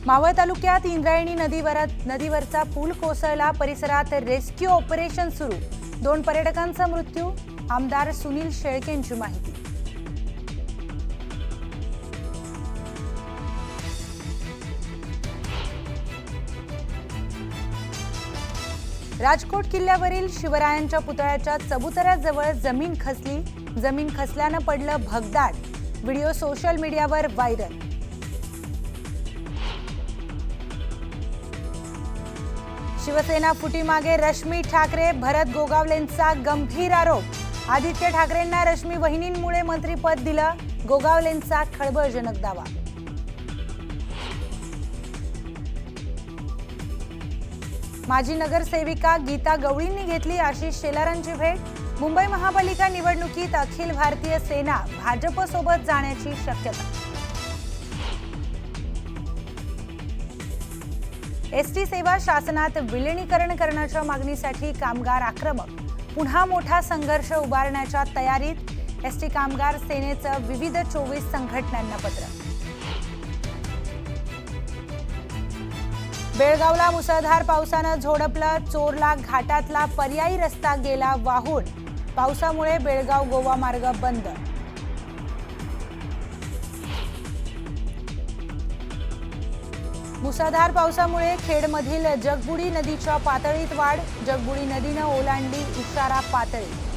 मावळ तालुक्यात इंद्रायणी नदीवरचा पूल कोसळला। परिसरात रेस्क्यू ऑपरेशन सुरू। 2 पर्यटकांचा मृत्यू। आमदार सुनील शेळकेंची माहिती। राजकोट किल्ल्यावरील शिवरायांच्या पुतळ्याच्या चबुतऱ्याजवळ जमीन खचली। जमीन खचल्यानं पडलं भगदाड। व्हिडिओ सोशल मीडियावर व्हायरल। शिवसेना फुटीमागे रश्मी ठाकरे। भरत गोगावलेंचा गंभीर आरोप। आदित्य ठाकरेंना रश्मी वहिनींमुळे मंत्रिपद दिलं। गोगावलेंचा खळबळजनक दावा। माजी नगरसेविका गीता गवळींनी घेतली आशिष शेलारांची भेट। मुंबई महापालिका निवडणुकीत अखिल भारतीय सेना भाजपसोबत जाण्याची शक्यता। एसटी सेवा शासनात विलीनीकरण करण्याच्या मागणीसाठी कामगार आक्रमक। पुन्हा मोठा संघर्ष उभारण्याच्या तयारीत। एसटी कामगार सेनेचं विविध 24 संघटनांना पत्र। बेळगावला मुसळधार पावसानं झोडपलं। चोरला घाटातला पर्यायी रस्ता गेला वाहून। पावसामुळे बेळगाव गोवा मार्ग बंद। मुसळधार पावसामुळे खेडमधील जगबुडी नदीच्या पातळीत वाढ। जगबुडी नदीनं ओलांडली इशारा पातळी।